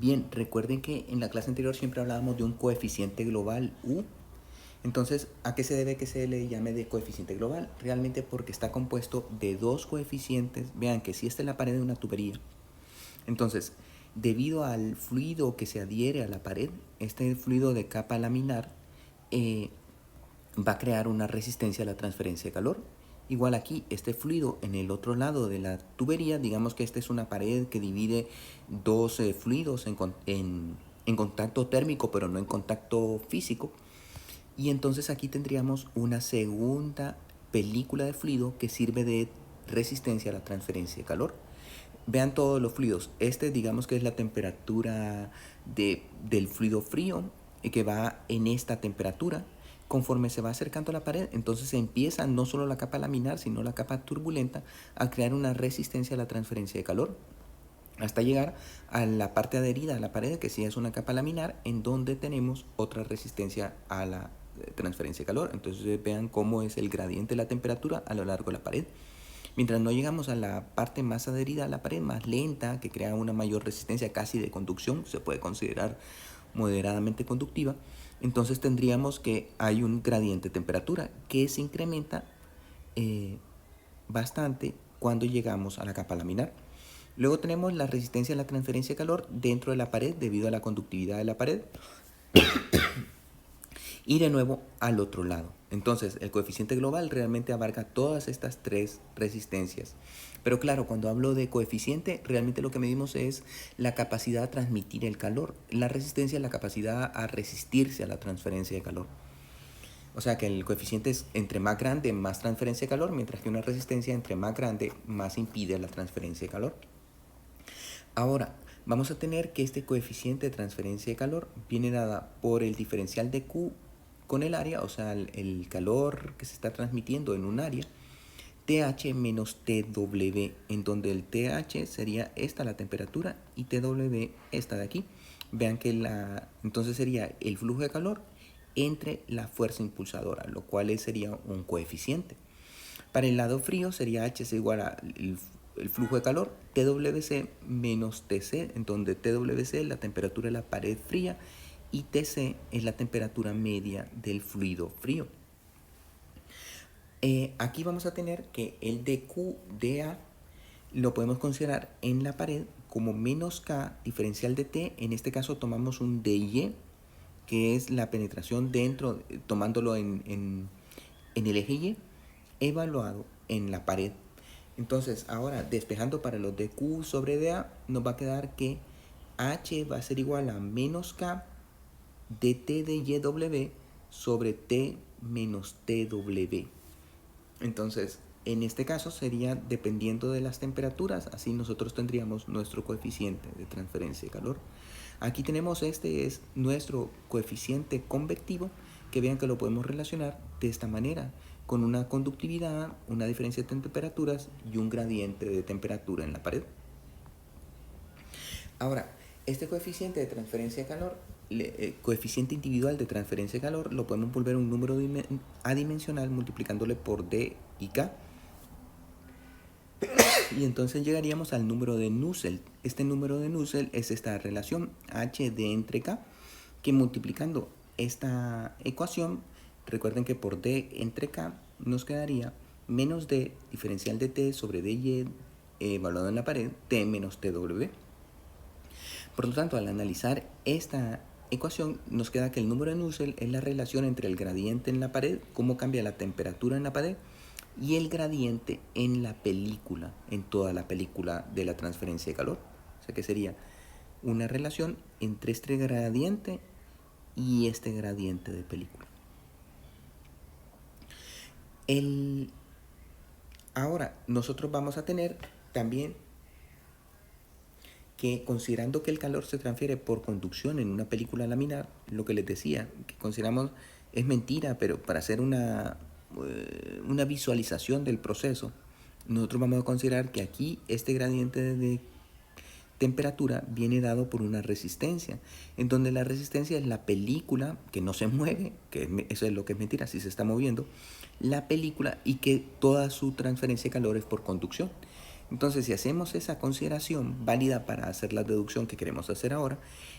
Bien, recuerden que en la clase anterior siempre hablábamos de un coeficiente global U. Entonces, ¿a qué se debe que se le llame de coeficiente global? Realmente porque está compuesto de dos coeficientes. Vean que si esta es la pared de una tubería, entonces, debido al fluido que se adhiere a la pared, este fluido de capa laminar eh, va a crear una resistencia a la transferencia de calor. Igual aquí, este fluido en el otro lado de la tubería, digamos que esta es una pared que divide dos fluidos en contacto térmico, pero no en contacto físico. Y entonces aquí tendríamos una segunda película de fluido que sirve de resistencia a la transferencia de calor. Vean todos los fluidos. Este digamos que es la temperatura del fluido frío que va en esta temperatura. Conforme se va acercando a la pared, entonces se empieza no solo la capa laminar, sino la capa turbulenta a crear una resistencia a la transferencia de calor, hasta llegar a la parte adherida a la pared, que sí es una capa laminar, en donde tenemos otra resistencia a la transferencia de calor. Entonces vean cómo es el gradiente de la temperatura a lo largo de la pared. Mientras no llegamos a la parte más adherida a la pared, más lenta, que crea una mayor resistencia casi de conducción, se puede considerar moderadamente conductiva, entonces tendríamos que hay un gradiente de temperatura que se incrementa bastante cuando llegamos a la capa laminar. Luego tenemos la resistencia a la transferencia de calor dentro de la pared debido a la conductividad de la pared. Y de nuevo al otro lado. Entonces, el coeficiente global realmente abarca todas estas tres resistencias. Pero claro, cuando hablo de coeficiente, realmente lo que medimos es la capacidad a transmitir el calor. La resistencia es la capacidad a resistirse a la transferencia de calor. O sea que el coeficiente es entre más grande, más transferencia de calor, mientras que una resistencia entre más grande, más impide la transferencia de calor. Ahora, vamos a tener que este coeficiente de transferencia de calor viene dada por el diferencial de Q con el área, o sea, el calor que se está transmitiendo en un área, TH menos TW, en donde el TH sería esta la temperatura y TW esta de aquí. Vean que entonces sería el flujo de calor entre la fuerza impulsadora, lo cual sería un coeficiente. Para el lado frío sería H es igual al flujo de calor, TWC menos TC, en donde TWC es la temperatura de la pared fría y TC es la temperatura media del fluido frío. Aquí vamos a tener que el dQdA lo podemos considerar en la pared como menos K diferencial de T. En este caso tomamos un DY, que es la penetración dentro, tomándolo en el eje Y, evaluado en la pared. Entonces, ahora despejando para los de Q sobre dA, nos va a quedar que H va a ser igual a menos K de T de YW sobre T menos TW. Entonces, en este caso sería dependiendo de las temperaturas, así nosotros tendríamos nuestro coeficiente de transferencia de calor. Aquí tenemos este es nuestro coeficiente convectivo, que vean que lo podemos relacionar de esta manera, con una conductividad, una diferencia de temperaturas y un gradiente de temperatura en la pared. Ahora, este coeficiente de transferencia de calor, coeficiente individual de transferencia de calor, lo podemos volver un número adimensional multiplicándole por D y K. Y entonces llegaríamos al número de Nusselt. Este número de Nusselt es esta relación H D entre K, que multiplicando esta ecuación, recuerden que por D entre K nos quedaría menos D diferencial de T sobre DY evaluado en la pared, T menos TW. Por lo tanto, al analizar esta ecuación, nos queda que el número de Nusselt es la relación entre el gradiente en la pared, cómo cambia la temperatura en la pared, y el gradiente en la película, en toda la película de la transferencia de calor. O sea que sería una relación entre este gradiente y este gradiente de película. Ahora, nosotros vamos a tener también que, considerando que el calor se transfiere por conducción en una película laminar, lo que les decía, que consideramos es mentira, pero para hacer una visualización del proceso, nosotros vamos a considerar que aquí este gradiente de temperatura viene dado por una resistencia, en donde la resistencia es la película que no se mueve, que eso es lo que es mentira, si se está moviendo, la película, y que toda su transferencia de calor es por conducción. Entonces, si hacemos esa consideración válida para hacer la deducción que queremos hacer ahora,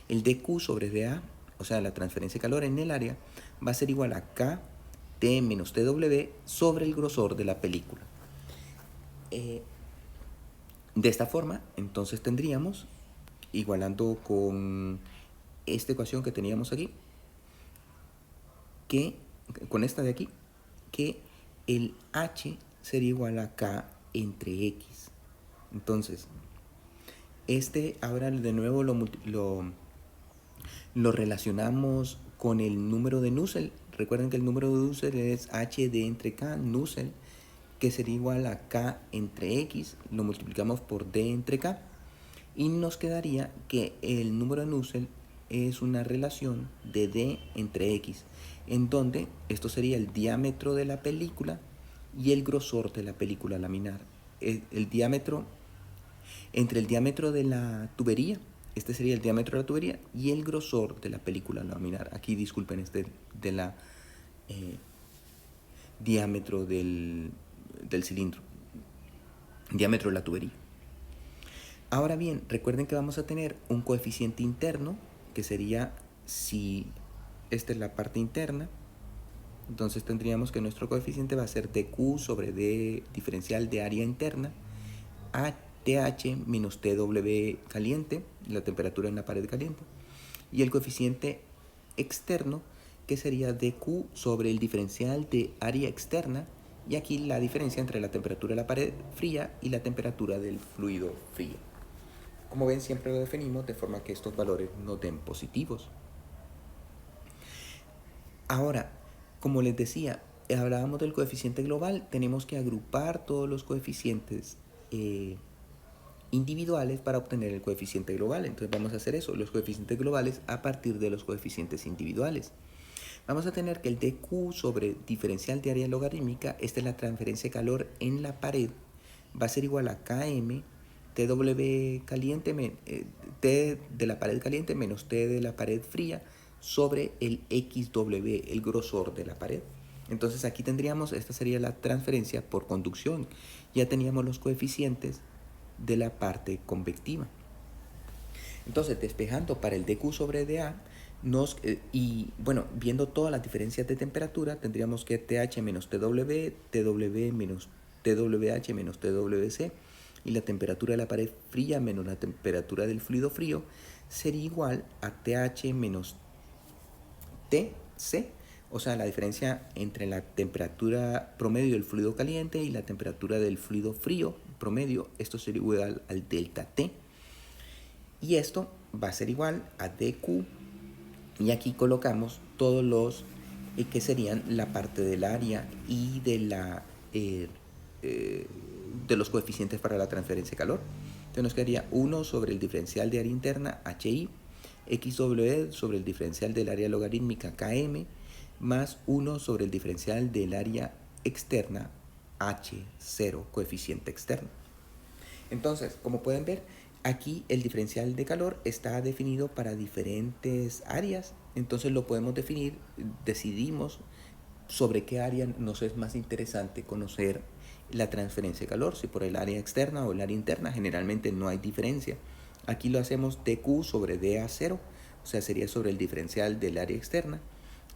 el dQ sobre dA, o sea, la transferencia de calor en el área, va a ser igual a KT menos TW sobre el grosor de la película. De esta forma, entonces tendríamos, igualando con esta ecuación que teníamos aquí, que con esta de aquí, que el H sería igual a K entre X. Entonces, ahora de nuevo lo relacionamos con el número de Nusselt. Recuerden que el número de Nusselt es HD entre K, Nusselt, que sería igual a K entre X, lo multiplicamos por D entre K, y nos quedaría que el número de Nusselt es una relación de D entre X, en donde esto sería el diámetro de la película y el grosor de la película laminar. El diámetro, entre el diámetro de la tubería, este sería el diámetro de la tubería, y el grosor de la película laminar. Aquí disculpen, de la diámetro del cilindro, diámetro de la tubería. Ahora bien, recuerden que vamos a tener un coeficiente interno, que sería, si esta es la parte interna, entonces tendríamos que nuestro coeficiente va a ser dQ sobre D diferencial de área interna, a TH menos TW caliente, la temperatura en la pared caliente, y el coeficiente externo, que sería dQ sobre el diferencial de área externa, y aquí la diferencia entre la temperatura de la pared fría y la temperatura del fluido frío. Como ven, siempre lo definimos de forma que estos valores nos den positivos. Ahora, como les decía, hablábamos del coeficiente global, tenemos que agrupar todos los coeficientes individuales para obtener el coeficiente global. Entonces vamos a hacer eso, los coeficientes globales a partir de los coeficientes individuales. Vamos a tener que el dQ sobre diferencial de área logarítmica, esta es la transferencia de calor en la pared, va a ser igual a Km TW caliente, T de la pared caliente menos T de la pared fría sobre el XW, el grosor de la pared. Entonces aquí tendríamos, esta sería la transferencia por conducción. Ya teníamos los coeficientes de la parte convectiva. Entonces, despejando para el dQ sobre dA, y bueno, viendo todas las diferencias de temperatura, tendríamos que TH menos TW, TW menos TWH menos TWC, y la temperatura de la pared fría menos la temperatura del fluido frío sería igual a TH menos TC, o sea, la diferencia entre la temperatura promedio del fluido caliente y la temperatura del fluido frío promedio, esto sería igual al delta T. Y esto va a ser igual a dQ, y aquí colocamos todos los que serían la parte del área y de los coeficientes para la transferencia de calor. Entonces nos quedaría 1 sobre el diferencial de área interna, HI, XW sobre el diferencial del área logarítmica, KM, más 1 sobre el diferencial del área externa, H0, coeficiente externo. Entonces, como pueden ver, aquí el diferencial de calor está definido para diferentes áreas. Entonces lo podemos definir, decidimos sobre qué área nos es más interesante conocer la transferencia de calor, si por el área externa o el área interna. Generalmente no hay diferencia. Aquí lo hacemos dQ sobre dA0, o sea, sería sobre el diferencial del área externa.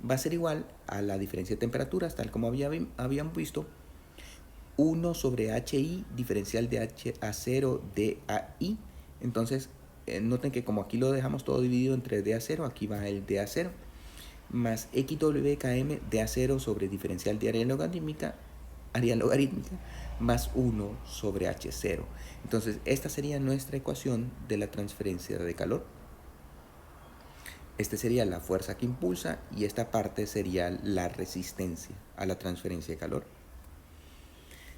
Va a ser igual a la diferencia de temperaturas, tal como habíamos visto, 1 sobre HI, diferencial de HA0 DAI. Entonces, noten que como aquí lo dejamos todo dividido entre DA0, aquí va el DA0, más XWKM DA0 sobre diferencial de área logarítmica, más 1 sobre H0. Entonces, esta sería nuestra ecuación de la transferencia de calor. Esta sería la fuerza que impulsa y esta parte sería la resistencia a la transferencia de calor.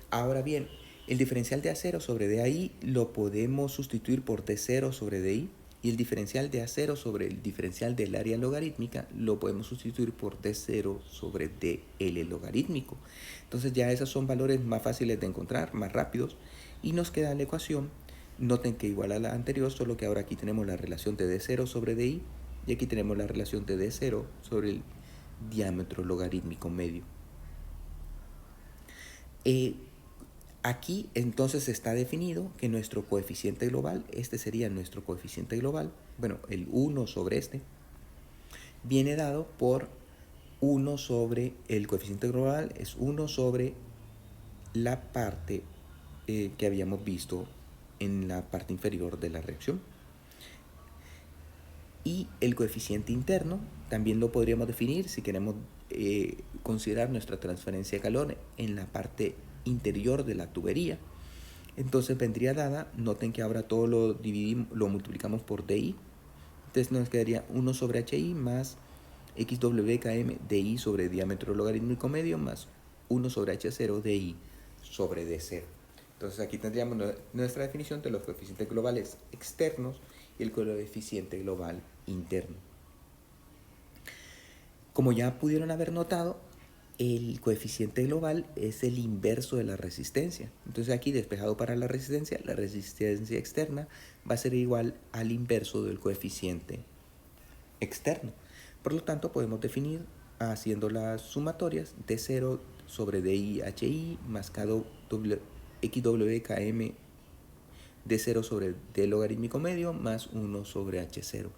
Ahora bien, el diferencial de A0 sobre DAI lo podemos sustituir por D0 sobre DI, y el diferencial de A0 sobre el diferencial del área logarítmica lo podemos sustituir por D0 sobre DL logarítmico. Entonces ya esos son valores más fáciles de encontrar, más rápidos, y nos queda la ecuación. Noten que igual a la anterior, solo que ahora aquí tenemos la relación de D0 sobre DI, y aquí tenemos la relación de D0 sobre el diámetro logarítmico medio. Aquí entonces está definido que nuestro coeficiente global, este sería nuestro coeficiente global, bueno, el 1 sobre este, viene dado por 1 sobre el coeficiente global, es 1 sobre la parte que habíamos visto en la parte inferior de la reacción. Y el coeficiente interno también lo podríamos definir si queremos considerar nuestra transferencia de calor en la parte interior de la tubería. Entonces vendría dada, noten que ahora todo lo multiplicamos por DI. Entonces nos quedaría 1 sobre HI más XWKM DI sobre diámetro logarítmico medio más 1 sobre H0 DI sobre D0. Entonces aquí tendríamos nuestra definición de los coeficientes globales externos y el coeficiente global interno. Como ya pudieron haber notado, el coeficiente global es el inverso de la resistencia. Entonces aquí despejado para la resistencia externa va a ser igual al inverso del coeficiente externo. Por lo tanto, podemos definir haciendo las sumatorias D0 sobre DI/HI más XWKM D0 sobre D logarítmico medio más 1 sobre H0.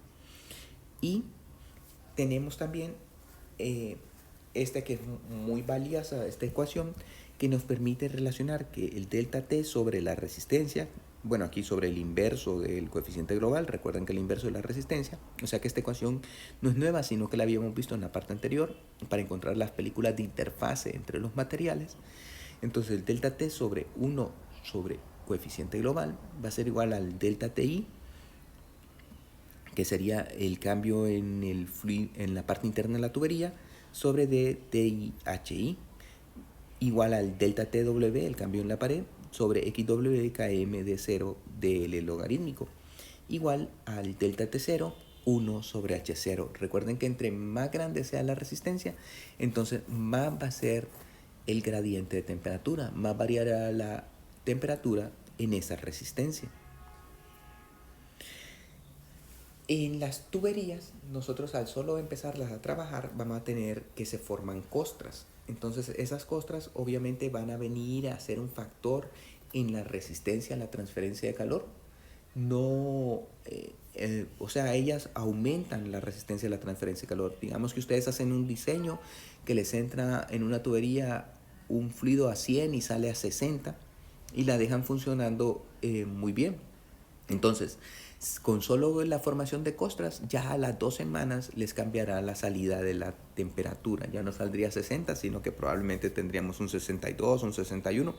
Y tenemos también esta que es muy valiosa, esta ecuación, que nos permite relacionar que el delta T sobre la resistencia, bueno, aquí sobre el inverso del coeficiente global, recuerden que el inverso de la resistencia, o sea que esta ecuación no es nueva, sino que la habíamos visto en la parte anterior para encontrar las películas de interfase entre los materiales. Entonces el delta T sobre 1 sobre coeficiente global va a ser igual al delta TI, que sería el cambio en la parte interna de la tubería, sobre DTI/HI, igual al delta TW, el cambio en la pared, sobre XWKM D0 DL logarítmico, igual al delta T0, 1 sobre H0. Recuerden que entre más grande sea la resistencia, entonces más va a ser el gradiente de temperatura, más variará la temperatura en esa resistencia. En las tuberías, nosotros al solo empezarlas a trabajar, vamos a tener que se forman costras. Entonces esas costras obviamente van a venir a ser un factor en la resistencia a la transferencia de calor. No, o sea, ellas aumentan la resistencia a la transferencia de calor. Digamos que ustedes hacen un diseño que les entra en una tubería un fluido a 100 y sale a 60 y la dejan funcionando muy bien. Entonces, con solo la formación de costras, ya a las 2 semanas les cambiará la salida de la temperatura. Ya no saldría 60, sino que probablemente tendríamos un 62, un 61.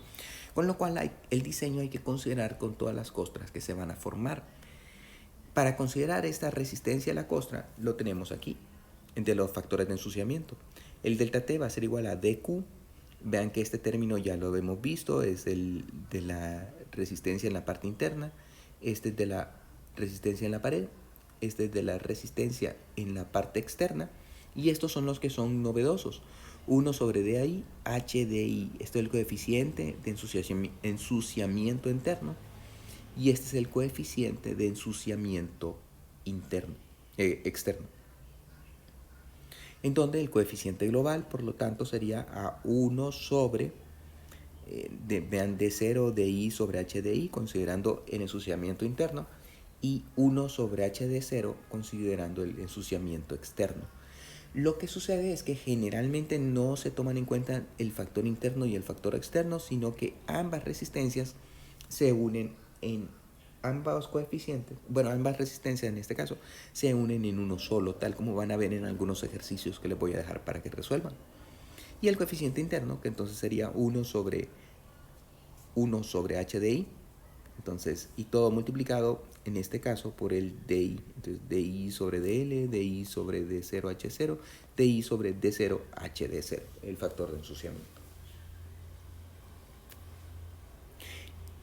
Con lo cual el diseño hay que considerar con todas las costras que se van a formar. Para considerar esta resistencia a la costra, lo tenemos aquí, de los factores de ensuciamiento. El delta T va a ser igual a DQ. Vean que este término ya lo hemos visto, es de la resistencia en la parte interna. Este es de la resistencia en la pared, este es de la resistencia en la parte externa, y estos son los que son novedosos. 1 sobre DI, HDI, este es el coeficiente de ensuciamiento interno, y este es el coeficiente de ensuciamiento externo. En donde el coeficiente global, por lo tanto, sería a 1 sobre vean D0 DI sobre HDI, considerando el ensuciamiento interno, y 1 sobre HD0, considerando el ensuciamiento externo. Lo que sucede es que generalmente no se toman en cuenta el factor interno y el factor externo, sino que ambas resistencias se unen en ambos coeficientes, bueno, ambas resistencias en este caso, se unen en uno solo, tal como van a ver en algunos ejercicios que les voy a dejar para que resuelvan. Y el coeficiente interno, que entonces sería 1 sobre HDI, entonces, y todo multiplicado en este caso por el DI. Entonces, DI sobre DL, DI sobre D0H0, DI sobre D0HD0, el factor de ensuciamiento.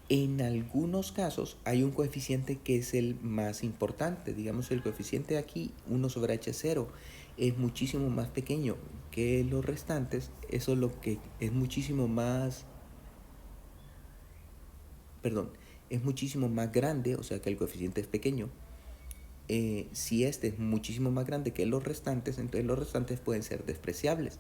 En algunos casos hay un coeficiente que es el más importante. Digamos, el coeficiente aquí, 1 sobre H0, es muchísimo más pequeño que los restantes. Eso es lo que es muchísimo más... es muchísimo más grande, o sea que el coeficiente es pequeño, si este es muchísimo más grande que los restantes, entonces los restantes pueden ser despreciables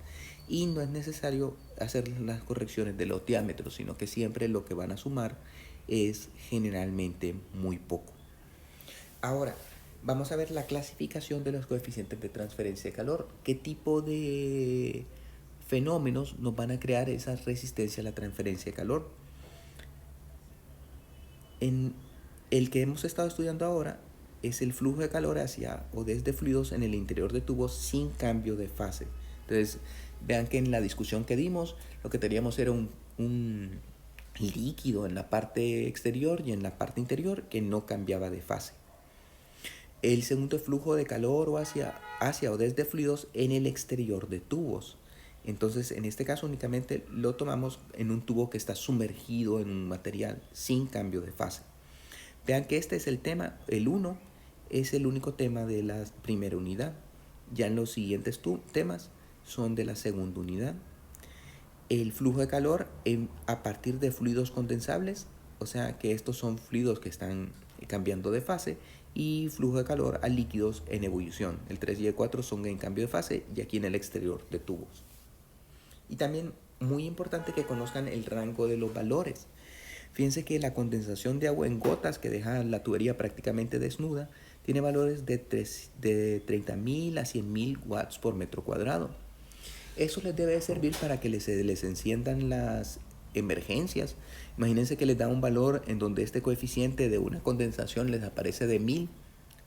y no es necesario hacer las correcciones de los diámetros, sino que siempre lo que van a sumar es generalmente muy poco. Ahora, vamos a ver la clasificación de los coeficientes de transferencia de calor. ¿Qué tipo de fenómenos nos van a crear esa resistencia a la transferencia de calor? En el que hemos estado estudiando ahora es el flujo de calor hacia o desde fluidos en el interior de tubos sin cambio de fase. Entonces, vean que en la discusión que dimos, lo que teníamos era un líquido en la parte exterior y en la parte interior que no cambiaba de fase. El segundo es flujo de calor o hacia o desde fluidos en el exterior de tubos. Entonces, en este caso únicamente lo tomamos en un tubo que está sumergido en un material sin cambio de fase. Vean que este es el tema, el 1 es el único tema de la primera unidad. Ya en los siguientes temas son de la segunda unidad. El flujo de calor a partir de fluidos condensables, o sea que estos son fluidos que están cambiando de fase, y flujo de calor a líquidos en ebullición. El 3 y el 4 son en cambio de fase y aquí en el exterior de tubos. Y también muy importante que conozcan el rango de los valores. Fíjense que la condensación de agua en gotas que deja la tubería prácticamente desnuda tiene valores de 30.000 a 100.000 watts por metro cuadrado. Eso les debe servir para que les enciendan las emergencias. Imagínense que les da un valor en donde este coeficiente de una condensación les aparece de 1000.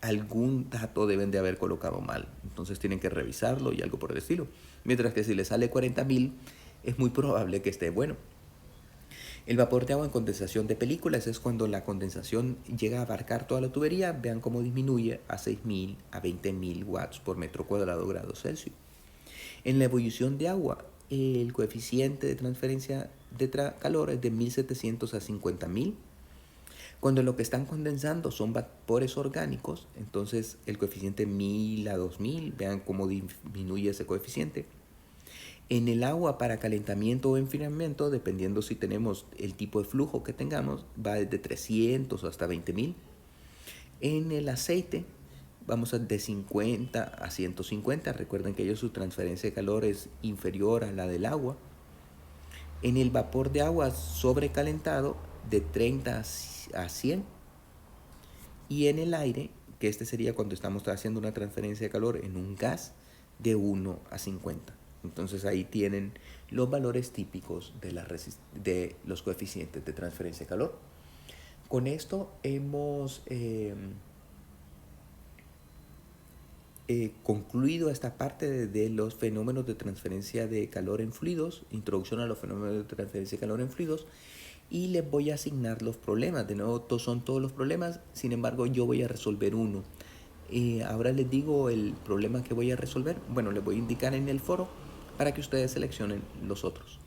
Algún dato deben de haber colocado mal. Entonces tienen que revisarlo y algo por el estilo. Mientras que si les sale 40.000, es muy probable que esté bueno. El vapor de agua en condensación de películas es cuando la condensación llega a abarcar toda la tubería. Vean cómo disminuye a 6.000 a 20.000 watts por metro cuadrado grados Celsius. En la ebullición de agua, el coeficiente de transferencia de calor es de 1.700 a 50.000. Cuando lo que están condensando son vapores orgánicos, entonces el coeficiente 1.000 a 2.000, vean cómo disminuye ese coeficiente. En el agua para calentamiento o enfriamiento, dependiendo si tenemos el tipo de flujo que tengamos, va desde 300 hasta 20.000. En el aceite vamos de 50 a 150. Recuerden que su transferencia de calor es inferior a la del agua. En el vapor de agua sobrecalentado de 30 a 100. Y en el aire, que este sería cuando estamos haciendo una transferencia de calor en un gas, de 1 a 50. Entonces ahí tienen los valores típicos de los coeficientes de transferencia de calor. Con esto hemos concluido esta parte de los fenómenos de transferencia de calor en fluidos, introducción a los fenómenos de transferencia de calor en fluidos, y les voy a asignar los problemas. De nuevo, son todos los problemas, sin embargo yo voy a resolver uno. Ahora les digo el problema que voy a resolver. Bueno, les voy a indicar en el foro para que ustedes seleccionen los otros.